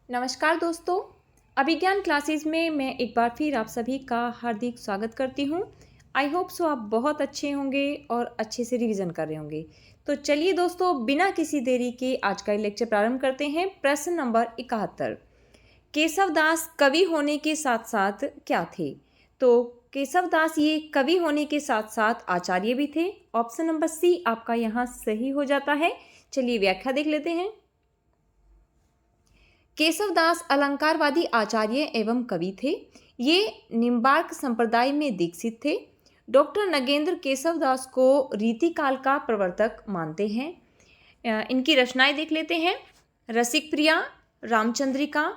नमस्कार दोस्तों। अभिज्ञान क्लासेस में मैं एक बार फिर आप सभी का हार्दिक स्वागत करती हूँ। आई होप सो आप बहुत अच्छे होंगे और अच्छे से रिवीजन कर रहे होंगे। तो चलिए दोस्तों, बिना किसी देरी के आज का लेक्चर प्रारंभ करते हैं। प्रश्न नंबर 71, केशव दास कवि होने के साथ साथ क्या थे? तो केशव दास ये कवि होने के साथ साथ आचार्य भी थे। ऑप्शन नंबर सी आपका यहाँ सही हो जाता है। चलिए व्याख्या देख लेते हैं। केशवदास अलंकारवादी आचार्य एवं कवि थे। ये निम्बार्क संप्रदाय में दीक्षित थे। डॉक्टर नगेंद्र केशवदास को रीतिकाल का प्रवर्तक मानते हैं। इनकी रचनाएं देख लेते हैं। रसिक प्रिया, रामचंद्रिका,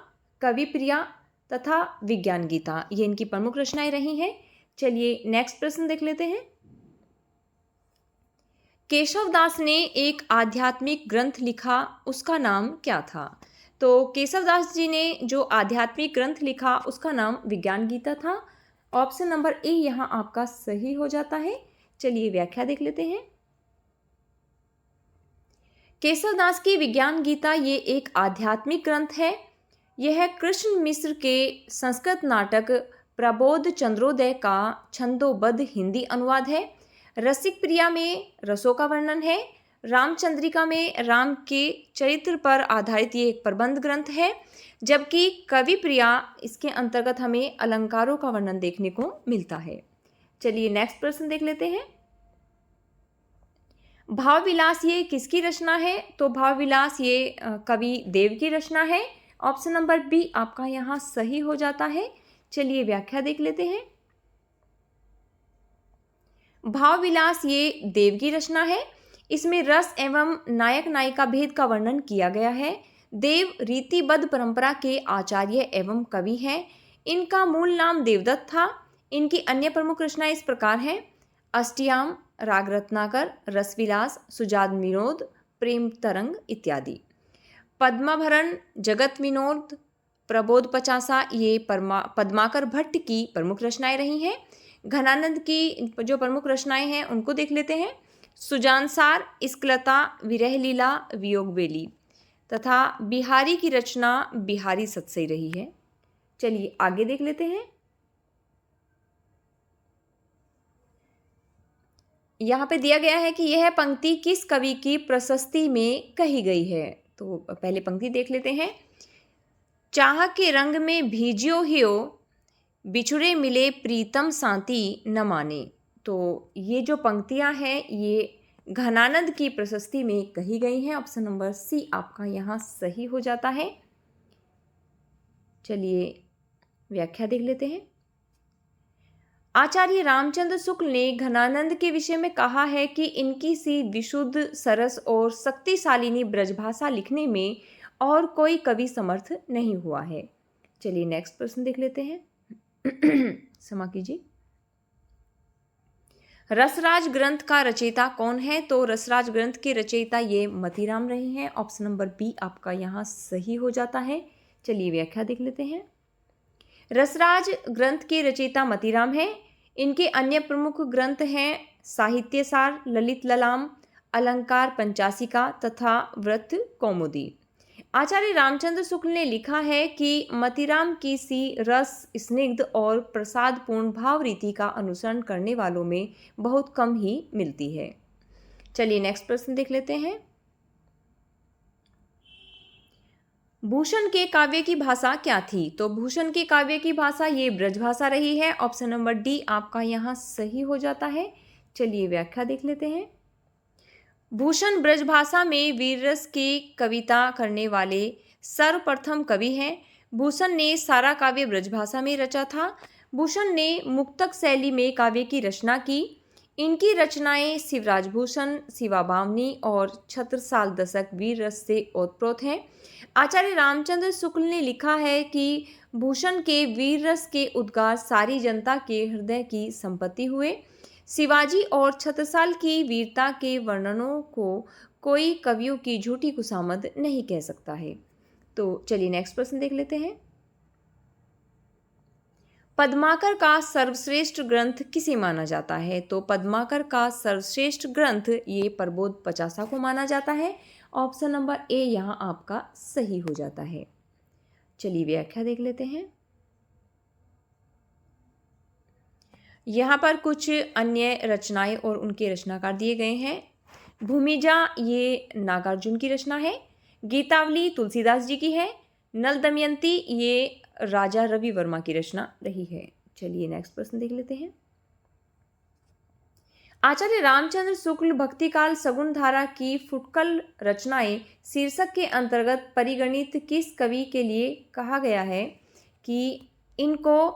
कवि प्रिया तथा विज्ञान गीता, ये इनकी प्रमुख रचनाएं रही हैं। चलिए नेक्स्ट प्रश्न देख लेते हैं। केशवदास ने एक आध्यात्मिक ग्रंथ लिखा, उसका नाम क्या था? तो केशवदास जी ने जो आध्यात्मिक ग्रंथ लिखा उसका नाम विज्ञान गीता था। ऑप्शन नंबर ए यहाँ आपका सही हो जाता है। चलिए व्याख्या देख लेते हैं। केशवदास की विज्ञान गीता ये एक आध्यात्मिक ग्रंथ है। यह कृष्ण मिश्र के संस्कृत नाटक प्रबोध चंद्रोदय का छंदोबद्ध हिंदी अनुवाद है। रसिक प्रिया में रसों का वर्णन है। रामचंद्रिका में राम के चरित्र पर आधारित ये एक प्रबंध ग्रंथ है। जबकि कवि प्रिया, इसके अंतर्गत हमें अलंकारों का वर्णन देखने को मिलता है। चलिए नेक्स्ट प्रश्न देख लेते हैं। भाव विलास ये किसकी रचना है? तो भाव विलास ये कवि देव की रचना है। ऑप्शन नंबर बी आपका यहाँ सही हो जाता है। चलिए व्याख्या देख लेते हैं। भाव विलास ये देव की रचना है। इसमें रस एवं नायक नायिका भेद का वर्णन किया गया है। देव रीतिबद्ध परंपरा के आचार्य एवं कवि हैं। इनका मूल नाम देवदत्त था। इनकी अन्य प्रमुख रचनाएं इस प्रकार हैं। अष्टयाम, राग रत्नाकर, रसविलास, सुजात विनोद, प्रेम तरंग इत्यादि। पद्माभरण, जगत विनोद, प्रबोध पचासा ये पद्माकर भट्ट की प्रमुख रचनाएं रही हैं। घनानंद की जो प्रमुख रचनाएं हैं उनको देख लेते हैं। सुजानसार, इस्कलता, विरह लीला, वियोग बेली तथा बिहारी की रचना बिहारी सतसई रही है। चलिए आगे देख लेते हैं। यहाँ पे दिया गया है कि यह पंक्ति किस कवि की प्रशस्ति में कही गई है। तो पहले पंक्ति देख लेते हैं। चाह के रंग में भीजियो हियो, बिछुड़े मिले प्रीतम सांति न माने। तो ये जो पंक्तियां हैं ये घनानंद की प्रशस्ति में कही गई हैं। ऑप्शन नंबर सी आपका यहाँ सही हो जाता है। चलिए व्याख्या देख लेते हैं। आचार्य रामचंद्र शुक्ल ने घनानंद के विषय में कहा है कि इनकी सी विशुद्ध, सरस और शक्तिशालिनी ब्रजभाषा लिखने में और कोई कवि समर्थ नहीं हुआ है। चलिए नेक्स्ट प्रश्न देख लेते हैं। क्षमा कीजिए। रसराज ग्रंथ का रचयिता कौन है? तो रसराज ग्रंथ के रचयिता ये मतीराम रहे हैं। ऑप्शन नंबर बी आपका यहाँ सही हो जाता है। चलिए व्याख्या देख लेते हैं। रसराज ग्रंथ के रचयिता मतीराम हैं। इनके अन्य प्रमुख ग्रंथ हैं साहित्यसार, ललित ललाम, अलंकार पंचासिका तथा व्रत कौमुदी। आचार्य रामचंद्र शुक्ल ने लिखा है कि मतीराम की सी रस, स्निग्ध और प्रसादपूर्ण भाव रीति का अनुसरण करने वालों में बहुत कम ही मिलती है। चलिए नेक्स्ट प्रश्न देख लेते हैं। भूषण के काव्य की भाषा क्या थी? तो भूषण के काव्य की भाषा ये ब्रजभाषा रही है। ऑप्शन नंबर डी आपका यहाँ सही हो जाता है। चलिए व्याख्या देख लेते हैं। भूषण ब्रजभाषा में वीररस की कविता करने वाले सर्वप्रथम कवि हैं। भूषण ने सारा काव्य ब्रजभाषा में रचा था। भूषण ने मुक्तक शैली में काव्य की रचना की। इनकी रचनाएं शिवराज भूषण, शिवा बावनी और छत्रसाल दशक वीर रस से ओतप्रोत हैं। आचार्य रामचंद्र शुक्ल ने लिखा है कि भूषण के वीर रस के उद्गार सारी जनता के हृदय की संपत्ति हुए। शिवाजी और छत्रसाल की वीरता के वर्णनों को कोई कवियों की झूठी खुशामद नहीं कह सकता है। तो चलिए नेक्स्ट प्रश्न देख लेते हैं। पद्माकर का सर्वश्रेष्ठ ग्रंथ किसे माना जाता है? तो पद्माकर का सर्वश्रेष्ठ ग्रंथ ये प्रबोध पचासा को माना जाता है। ऑप्शन नंबर ए यहाँ आपका सही हो जाता है। चलिए व्याख्या देख लेते हैं। यहाँ पर कुछ अन्य रचनाएं और उनके रचनाकार दिए गए हैं। भूमिजा ये नागार्जुन की रचना है। गीतावली तुलसीदास जी की है। नल दमयंती ये राजा रवि वर्मा की रचना रही है। चलिए नेक्स्ट प्रश्न देख लेते हैं। आचार्य रामचंद्र शुक्ल भक्तिकाल सगुण धारा की फुटकल रचनाएं शीर्षक के अंतर्गत परिगणित किस कवि के लिए कहा गया है कि इनको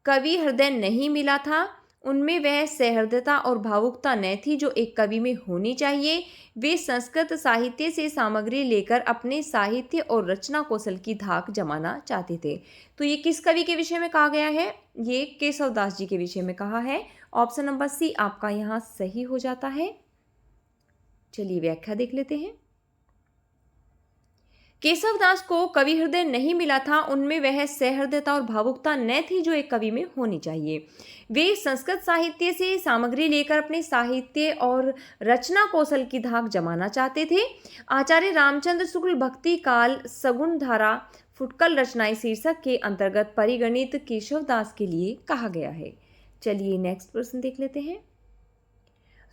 कवि हृदय नहीं मिला था, उनमें वह सहृदयता और भावुकता न थी जो एक कवि में होनी चाहिए। वे संस्कृत साहित्य से सामग्री लेकर अपने साहित्य और रचना कौशल की धाक जमाना चाहते थे। तो ये किस कवि के विषय में कहा गया है? ये केशवदास जी के विषय में कहा है। ऑप्शन नंबर सी आपका यहाँ सही हो जाता है। चलिए व्याख्या देख लेते हैं। केशवदास को कवि हृदय नहीं मिला था, उनमें वह सहृदयता और भावुकता न थी जो एक कवि में होनी चाहिए। वे संस्कृत साहित्य से सामग्री लेकर अपने साहित्य और रचना कौशल की धाक जमाना चाहते थे। आचार्य रामचंद्र शुक्ल भक्ति काल सगुण धारा फुटकल रचनाएं शीर्षक के अंतर्गत परिगणित केशवदास के लिए कहा गया है। चलिए नेक्स्ट प्रश्न देख लेते हैं।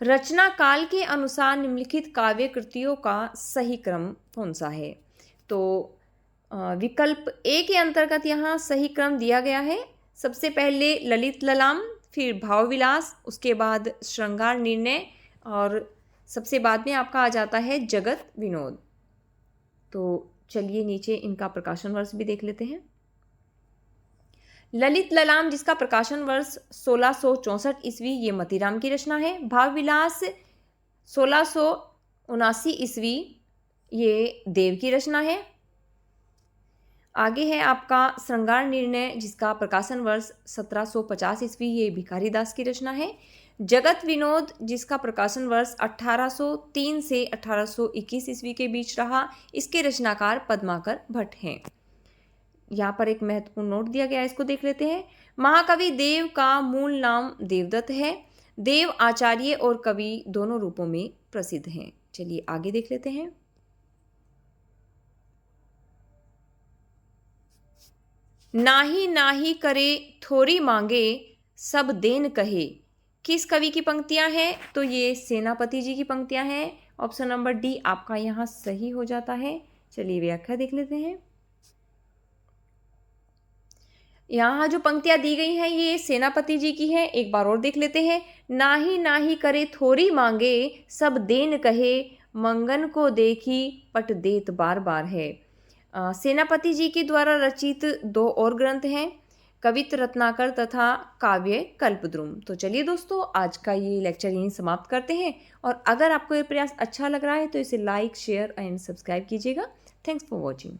रचना काल के अनुसार निम्नलिखित काव्य कृतियों का सही क्रम कौन सा है? तो विकल्प ए के अंतर्गत यहाँ सही क्रम दिया गया है। सबसे पहले ललित ललाम, फिर भाव विलास, उसके बाद श्रृंगार निर्णय और सबसे बाद में आपका आ जाता है जगत विनोद। तो चलिए नीचे इनका प्रकाशन वर्ष भी देख लेते हैं। ललित ललाम जिसका प्रकाशन वर्ष 1664 ईस्वी, ये मतीराम की रचना है। भाव विलास 1679 ईस्वी, ये देव की रचना है। आगे है आपका श्रृंगार निर्णय जिसका प्रकाशन वर्ष 1750 ईस्वी, ये भिखारीदास की रचना है। जगत विनोद जिसका प्रकाशन वर्ष 1803 से 1821 ईस्वी के बीच रहा, इसके रचनाकार पद्माकर भट्ट हैं। यहाँ पर एक महत्वपूर्ण नोट दिया गया है, इसको देख लेते हैं। महाकवि देव का मूल नाम देवदत्त है। देव आचार्य और कवि दोनों रूपों में प्रसिद्ध हैं। चलिए आगे देख लेते हैं। नाही नाही करे थोरी मांगे सब देन कहे, किस कवि की पंक्तियां हैं? तो ये सेनापति जी की पंक्तियां हैं। ऑप्शन नंबर डी आपका यहाँ सही हो जाता है। चलिए व्याख्या देख लेते हैं। यहाँ जो पंक्तियां दी गई हैं ये सेनापति जी की है। एक बार और देख लेते हैं। नाही नाही करे थोरी मांगे सब देन कहे, मंगन को देखी पट देत बार बार है। सेनापति जी के द्वारा रचित दो और ग्रंथ हैं, कवित रत्नाकर तथा काव्य कल्पद्रुम। तो चलिए दोस्तों आज का ये लेक्चर यहीं समाप्त करते हैं और अगर आपको ये प्रयास अच्छा लग रहा है तो इसे लाइक शेयर एंड सब्सक्राइब कीजिएगा। Thanks for watching.